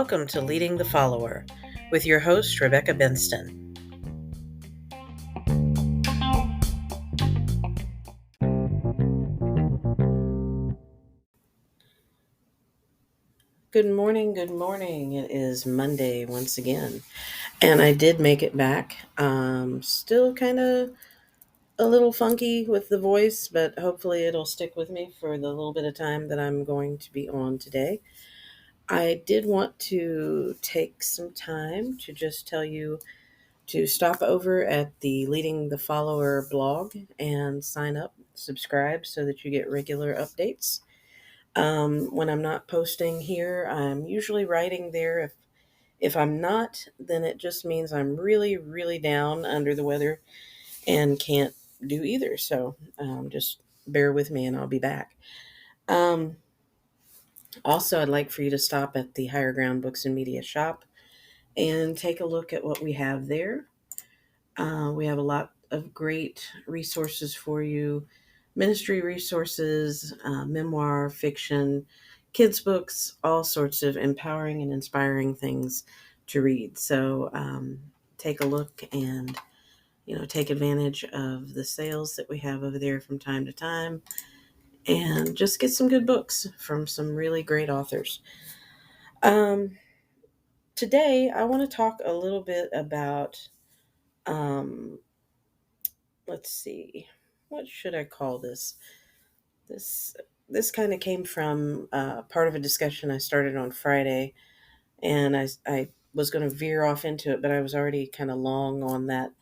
Welcome to Leading the Follower with your host, Rebecca Benston. Good morning, good morning. It is Monday once again, and I did make it back. Still kind of a little funky with the voice, but hopefully it'll stick with me for the little bit of time that I'm going to be on today. I did want to take some time to just tell you to stop over at the Leading the Follower blog and sign up, subscribe so that you get regular updates. When I'm not posting here, I'm usually writing there. If I'm not, then it just means I'm really, really down under the weather and can't do either. So just bear with me and I'll be back. Also, I'd like for you to stop at the Higher Ground Books and Media shop and take a look at what we have there. We have a lot of great resources for you, ministry resources, memoir, fiction, kids' books, all sorts of empowering and inspiring things to read. So take a look and take advantage of the sales that we have over there from time to time, and just get some good books from some really great authors. Today, I want to talk a little bit about um, let's see, what should I call this? This this kind of came from part of a discussion I started on Friday, and I was going to veer off into it, but I was already kind of long on that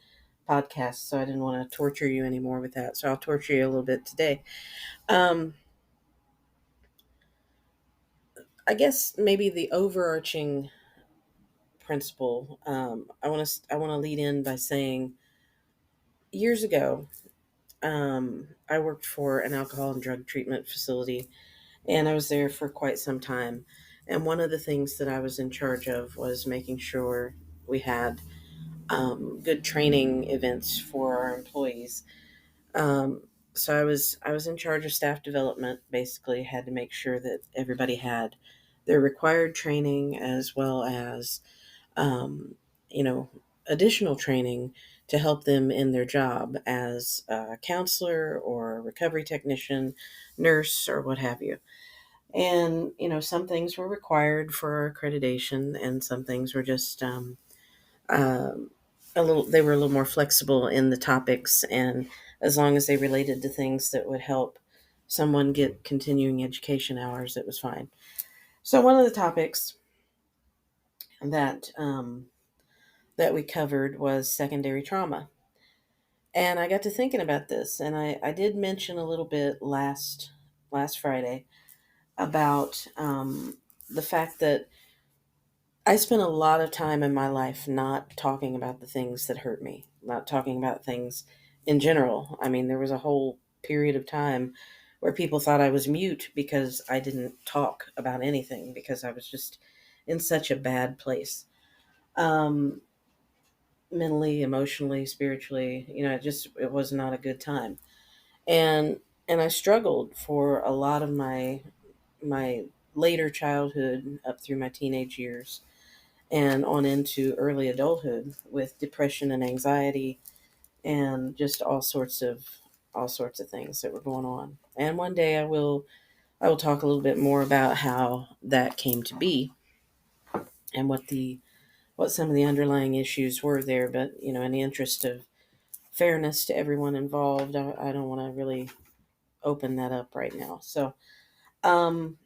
podcast, so I didn't want to torture you anymore with that. So I'll torture you a little bit today. Um, I guess maybe the overarching principle. I want to lead in by saying years ago, I worked for an alcohol and drug treatment facility, and I was there for quite some time. And one of the things that I was in charge of was making sure we had good training events for our employees. So I was in charge of staff development. Basically, had to make sure that everybody had their required training as well as um, you know additional training to help them in their job as a counselor or a recovery technician, nurse, or what have you. And some things were required for accreditation, and some things were just um, a little. They were a little more flexible in the topics, and as long as they related to things that would help someone get continuing education hours, it was fine. So one of the topics that that we covered was secondary trauma, and I got to thinking about this, and I did mention a little bit last Friday about the fact that I spent a lot of time in my life not talking about the things that hurt me, not talking about things in general. I mean, there was a whole period of time where people thought I was mute because I didn't talk about anything because I was just in such a bad place. Um, Mentally, emotionally, spiritually, it was not a good time. And I struggled for a lot of my later childhood up through my teenage years and on into early adulthood with depression and anxiety and just all sorts of things that were going on. And one day I will talk a little bit more about how that came to be and what some of the underlying issues were there. But in the interest of fairness to everyone involved, I don't want to really open that up right now. Um,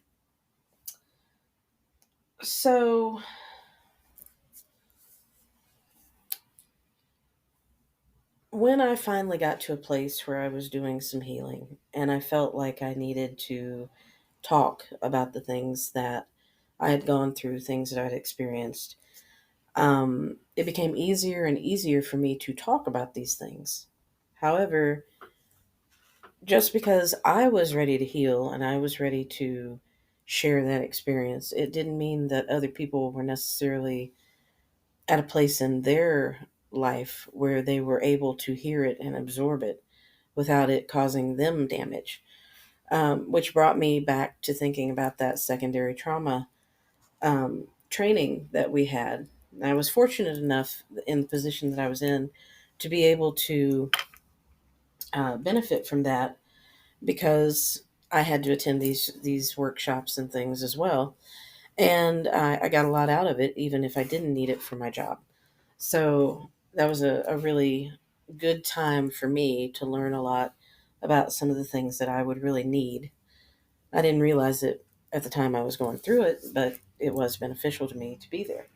so when I finally got to a place where I was doing some healing and I felt like I needed to talk about the things that I had gone through, things that I'd experienced, it became easier and easier for me to talk about these things. However, just because I was ready to heal and I was ready to share that experience, it didn't mean that other people were necessarily at a place in their life where they were able to hear it and absorb it without it causing them damage. Which brought me back to thinking about that secondary trauma training that we had. I was fortunate enough in the position that I was in to be able to benefit from that because I had to attend these workshops and things as well, and I got a lot out of it, even if I didn't need it for my job. So that was a really good time for me to learn a lot about some of the things that I would really need. I didn't realize it at the time I was going through it, but it was beneficial to me to be there.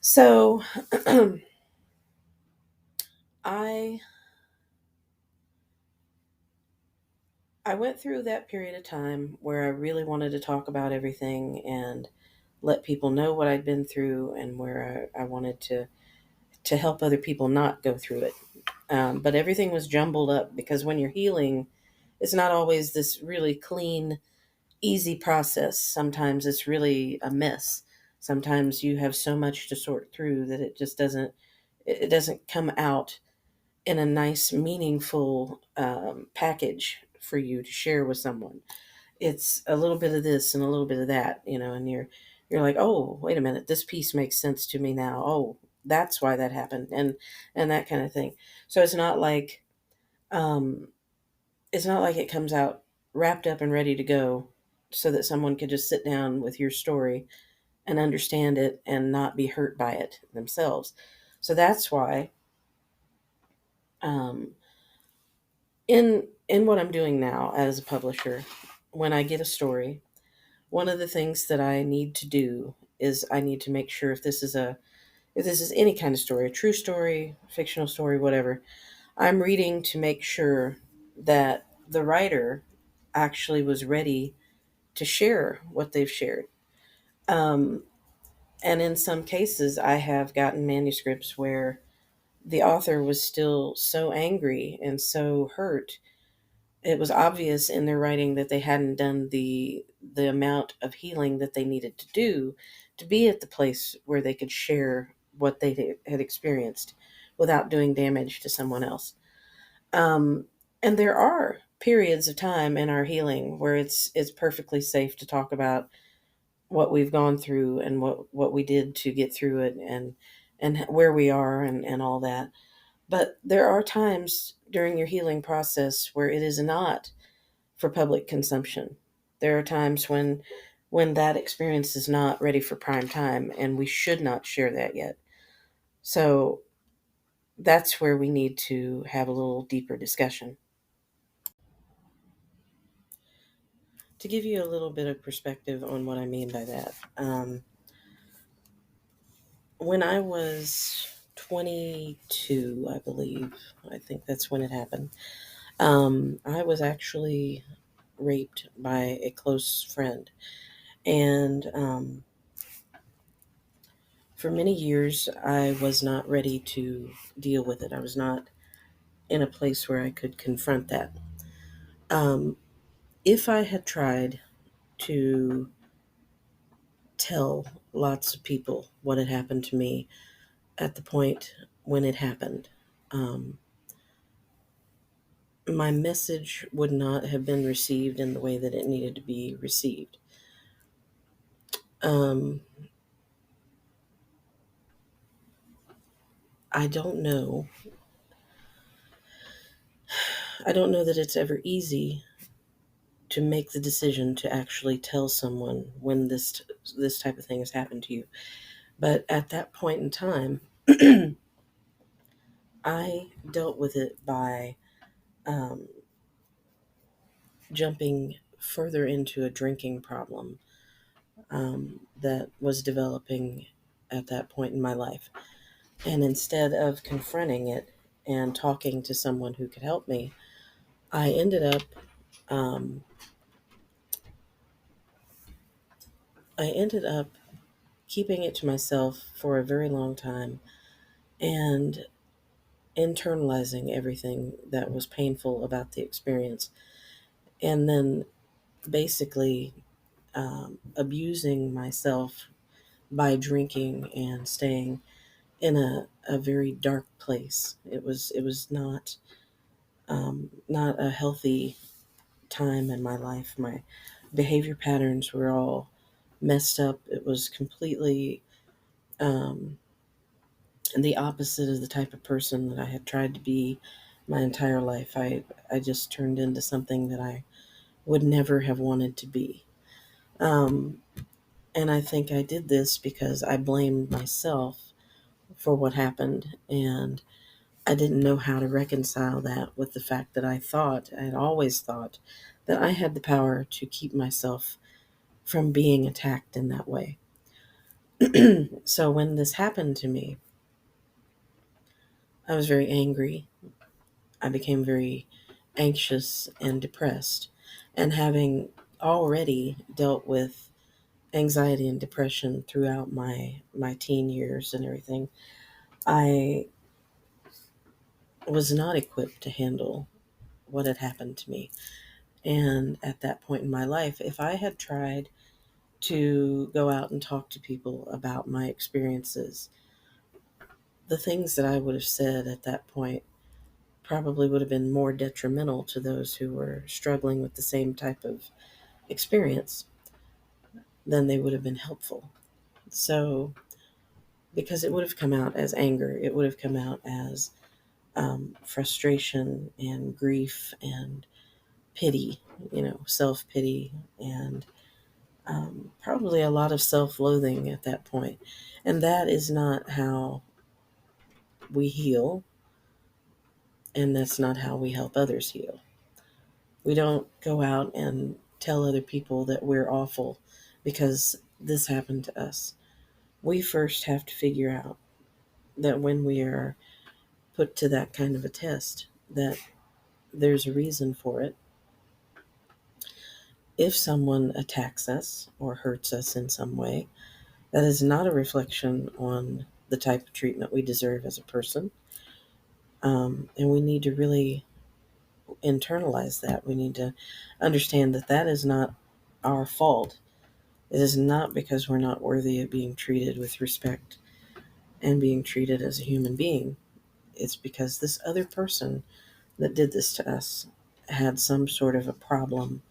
So I I went through that period of time where I really wanted to talk about everything and let people know what I'd been through, and where I wanted to help other people not go through it. But everything was jumbled up because when you're healing, it's not always this really clean, easy process. Sometimes it's really a mess. Sometimes you have so much to sort through that it doesn't come out in a nice, meaningful package for you to share with someone. It's a little bit of this and a little bit of that, and you're like, oh, wait a minute, this piece makes sense to me now. Oh, that's why that happened, and that kind of thing. So um, it's not like it comes out wrapped up and ready to go, so that someone could just sit down with your story and understand it and not be hurt by it themselves. So that's why um, in what I'm doing now as a publisher, when I get a story, one of the things that I need to do is I need to make sure if this is any kind of story, a true story, fictional story, whatever, I'm reading to make sure that the writer actually was ready to share what they've shared. Um, and in some cases, I have gotten manuscripts where the author was still so angry and so hurt. It was obvious in their writing that they hadn't done the amount of healing that they needed to do to be at the place where they could share what they had experienced without doing damage to someone else. Um, and there are periods of time in our healing where it's perfectly safe to talk about what we've gone through and what we did to get through it, and where we are, and all that. But there are times during your healing process where it is not for public consumption. There are times when that experience is not ready for prime time, and we should not share that yet. So that's where we need to have a little deeper discussion. To give you a little bit of perspective on what I mean by that, when I was 22, I believe, I think that's when it happened, I was actually raped by a close friend. And for many years, I was not ready to deal with it. I was not in a place where I could confront that. Um, if I had tried to tell lots of people what had happened to me at the point when it happened, um, my message would not have been received in the way that it needed to be received. Um, I don't know. I don't know that it's ever easy to make the decision to actually tell someone when this type of thing has happened to you. But at that point in time, I dealt with it by um, jumping further into a drinking problem that was developing at that point in my life. And instead of confronting it and talking to someone who could help me, I ended up um, I ended up keeping it to myself for a very long time and internalizing everything that was painful about the experience, and then basically abusing myself by drinking and staying in a very dark place. It was not a healthy time in my life. My behavior patterns were all messed up. It was completely um, the opposite of the type of person that I had tried to be my entire life. I just turned into something that I would never have wanted to be. Um, and I think I did this because I blamed myself for what happened, and I didn't know how to reconcile that with the fact that I had always thought that I had the power to keep myself from being attacked in that way. So when this happened to me, I was very angry. I became very anxious and depressed. And having already dealt with anxiety and depression throughout my teen years and everything, I was not equipped to handle what had happened to me. And at that point in my life, if I had tried to go out and talk to people about my experiences, the things that I would have said at that point probably would have been more detrimental to those who were struggling with the same type of experience than they would have been helpful. So, because it would have come out as anger, it would have come out as frustration and grief and pity, self pity, and probably a lot of self loathing at that point. And that is not how we heal, and that's not how we help others heal. We don't go out and tell other people that we're awful because this happened to us. We first have to figure out that when we are put to that kind of a test, that there's a reason for it. If someone attacks us or hurts us in some way, that is not a reflection on the type of treatment we deserve as a person. And we need to really internalize that. We need to understand that that is not our fault. It is not because we're not worthy of being treated with respect and being treated as a human being. It's because this other person that did this to us had some sort of a problem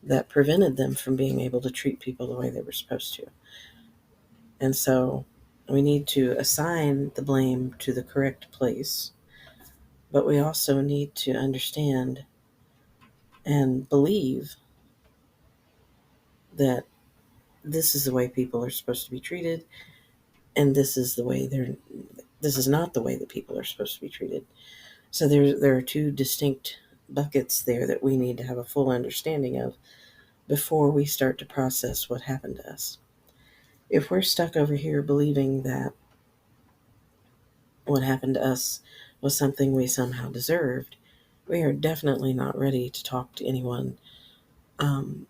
that prevented them from being able to treat people the way they were supposed to. And so we need to assign the blame to the correct place, but we also need to understand and believe that this is the way people are supposed to be treated, and this is not the way that people are supposed to be treated. So there are two distinct buckets there that we need to have a full understanding of before we start to process what happened to us. If we're stuck over here believing that what happened to us was something we somehow deserved, we are definitely not ready to talk to anyone um,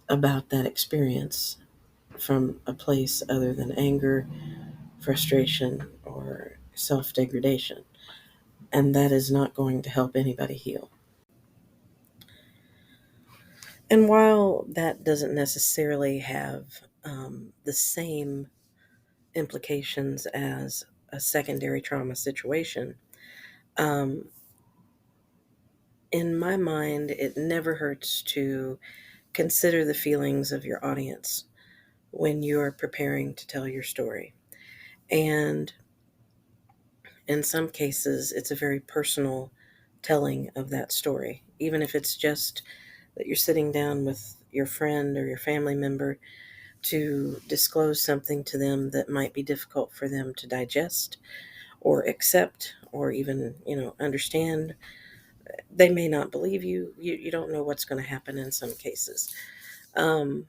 about that experience from a place other than anger, frustration, or self degradation. And that is not going to help anybody heal. And while that doesn't necessarily have the same implications as a secondary trauma situation, um, in my mind, it never hurts to consider the feelings of your audience when you're preparing to tell your story. And in some cases, it's a very personal telling of that story, even if it's just that you're sitting down with your friend or your family member to disclose something to them that might be difficult for them to digest or accept or even, understand. They may not believe you. You don't know what's going to happen in some cases. Um,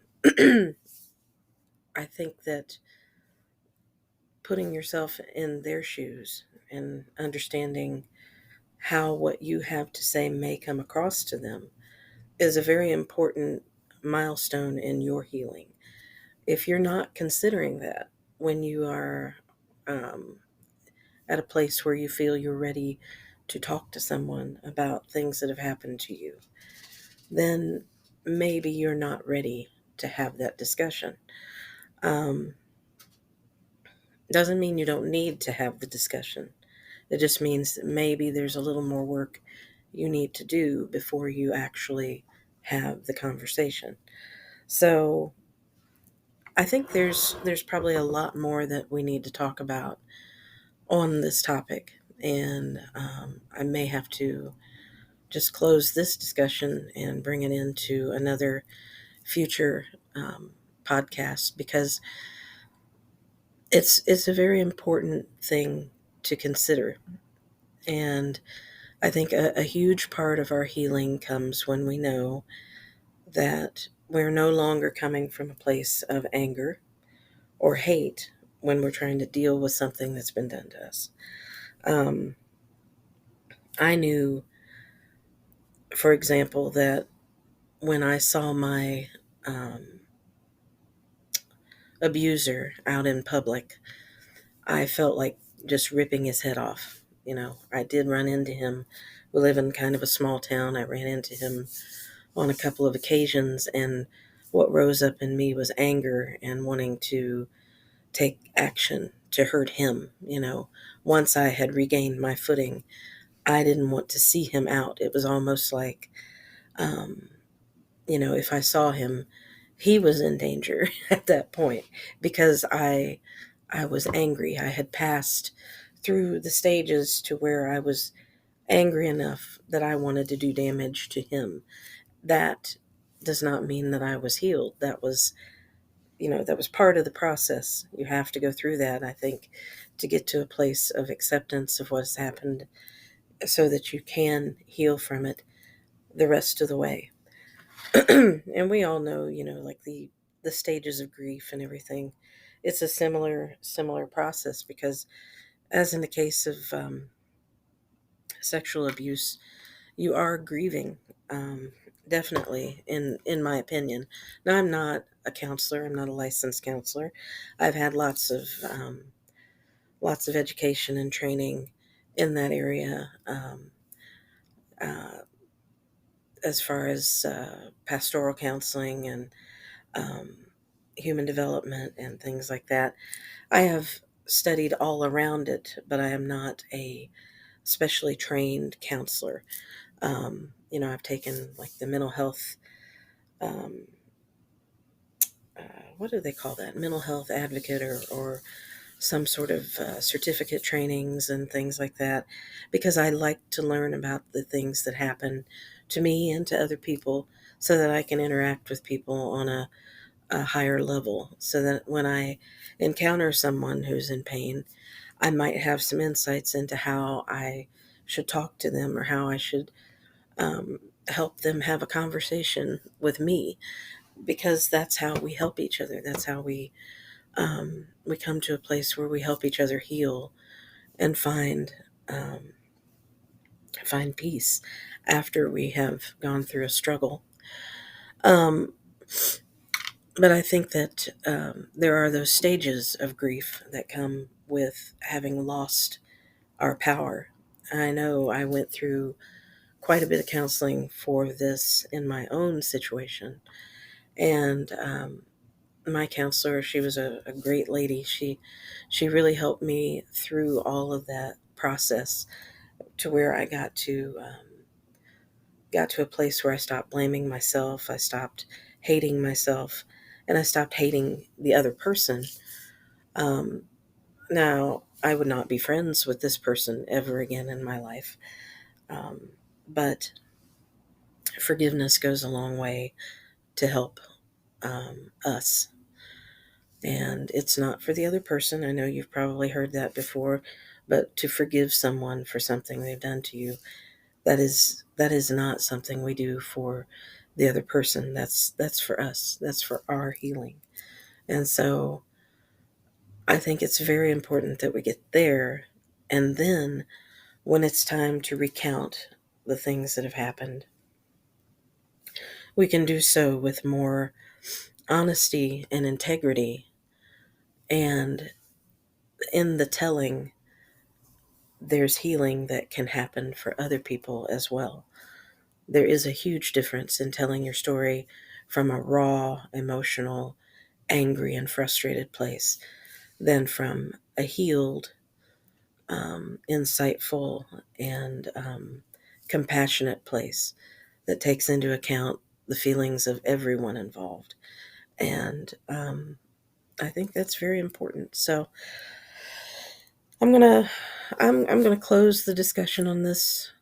I think that putting yourself in their shoes and understanding how what you have to say may come across to them is a very important milestone in your healing. If you're not considering that when you are um, at a place where you feel you're ready to talk to someone about things that have happened to you, then maybe you're not ready to have that discussion. Um, doesn't mean you don't need to have the discussion. It just means that maybe there's a little more work you need to do before you actually have the conversation. So I think there's probably a lot more that we need to talk about on this topic, and I may have to just close this discussion and bring it into another future um, podcast, because it's a very important thing to consider. And I think a huge part of our healing comes when we know that we're no longer coming from a place of anger or hate when we're trying to deal with something that's been done to us. Um, I knew, for example, that when I saw my um, abuser out in public, I felt like just ripping his head off. You know, I did run into him. We live in kind of a small town. I ran into him on a couple of occasions, and what rose up in me was anger and wanting to take action to hurt him. You know, once I had regained my footing, I didn't want to see him out. It was almost like, um, if I saw him, he was in danger at that point, because I was angry. I had passed through the stages to where I was angry enough that I wanted to do damage to him. That does not mean that I was healed. That was part of the process. You have to go through that, I think, to get to a place of acceptance of what has happened, so that you can heal from it the rest of the way. And we all know, like the stages of grief and everything. It's a similar process, because as in the case of sexual abuse, you are grieving, definitely, in my opinion. Now, I'm not a counselor. I'm not a licensed counselor. I've had lots of education and training in that area, uh, as far as pastoral counseling and um, human development and things like that. I have studied all around it, but I am not a specially trained counselor. I've taken like the mental health, um, what do they call that? Mental health advocate, or some sort of certificate trainings and things like that, because I like to learn about the things that happen to me and to other people, so that I can interact with people on a higher level, so that when I encounter someone who's in pain, I might have some insights into how I should talk to them, or how I should um, help them have a conversation with me, because that's how we help each other. That's how we come to a place where we help each other heal and um, find peace after we have gone through a struggle. Um, but I think that there are those stages of grief that come with having lost our power. I know I went through quite a bit of counseling for this in my own situation. And my counselor, she was a great lady. She really helped me through all of that process, to where I got to a place where I stopped blaming myself, I stopped hating myself, and I stopped hating the other person. Um, Now, I would not be friends with this person ever again in my life, um, but forgiveness goes a long way to help us. And it's not for the other person. I know you've probably heard that before, but to forgive someone for something they've done to you, that is not something we do for the other person. That's for us. That's for our healing. And so I think it's very important that we get there, and then when it's time to recount the things that have happened, we can do so with more honesty and integrity. And in the telling, there's healing that can happen for other people as well. There is a huge difference in telling your story from a raw, emotional, angry, and frustrated place than from a healed, insightful, and compassionate place that takes into account the feelings of everyone involved. And I think that's very important. So I'm gonna I'm gonna close the discussion on this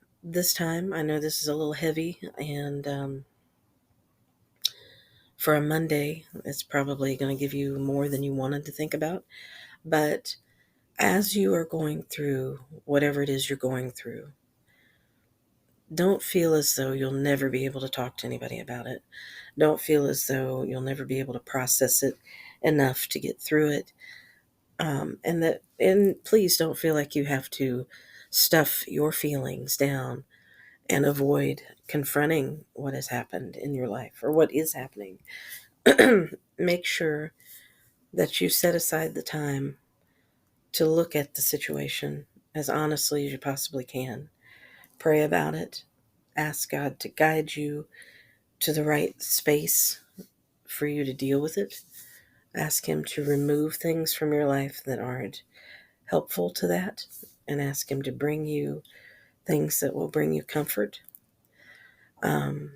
time. I know this is a little heavy, and for a Monday, it's probably going to give you more than you wanted to think about. But as you are going through whatever it is you're going through, don't feel as though you'll never be able to talk to anybody about it. Don't feel as though you'll never be able to process it enough to get through it. And please don't feel like you have to stuff your feelings down and avoid confronting what has happened in your life or what is happening. Make sure that you set aside the time to look at the situation as honestly as you possibly can. Pray about it. Ask God to guide you to the right space for you to deal with it. Ask Him to remove things from your life that aren't helpful to that, and ask Him to bring you things that will bring you comfort. Um,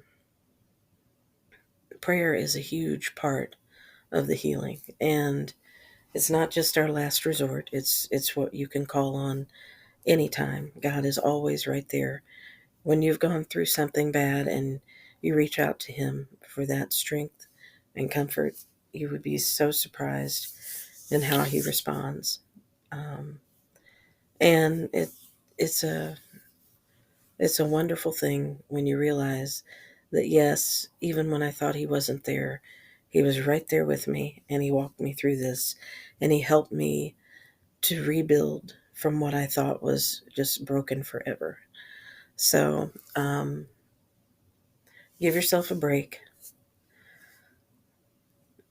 Prayer is a huge part of the healing, and it's not just our last resort. It's what you can call on anytime. God is always right there when you've gone through something bad and you reach out to Him for that strength and comfort. You would be so surprised in how He responds. Um, and it's a it's a wonderful thing when you realize that yes, even when I thought He wasn't there, He was right there with me, and He walked me through this, and He helped me to rebuild from what I thought was just broken forever. So give yourself a break.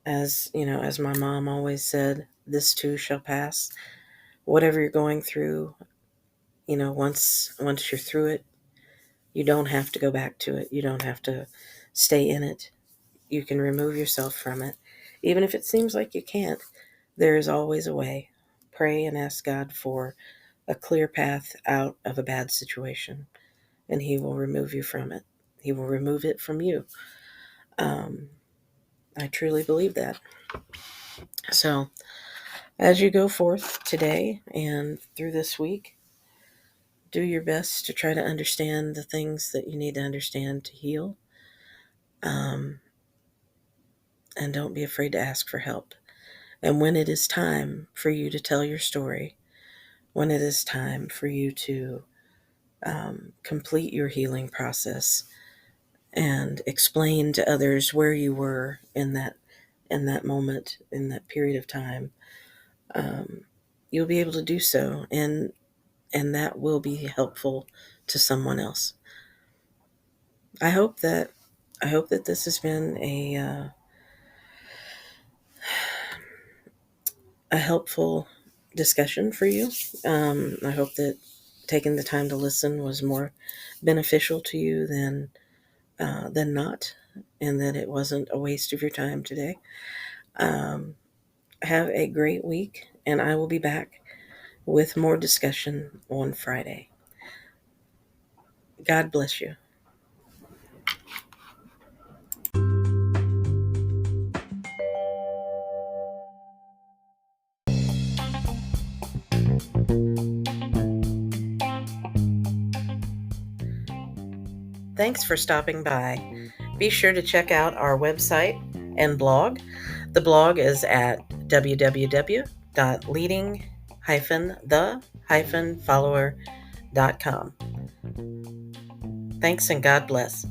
As you know, as my mom always said, this too shall pass. Whatever you're going through, once you're through it, you don't have to go back to it. You don't have to stay in it. You can remove yourself from it. Even if it seems like you can't, there is always a way. Pray and ask God for a clear path out of a bad situation, and He will remove you from it. He will remove it from you. Um, I truly believe that. So, as you go forth today and through this week, do your best to try to understand the things that you need to understand to heal. Um, and don't be afraid to ask for help. And when it is time for you to tell your story, when it is time for you to complete your healing process and explain to others where you were in that moment, in that period of time, um, you'll be able to do so, and that will be helpful to someone else. I hope that this has been a helpful discussion for you. I hope that taking the time to listen was more beneficial to you than not, and that it wasn't a waste of your time today. Um, have a great week, and I will be back with more discussion on Friday. God bless you. Thanks for stopping by. Be sure to check out our website and blog. The blog is at www.leading-the-follower.com. Thanks and God bless.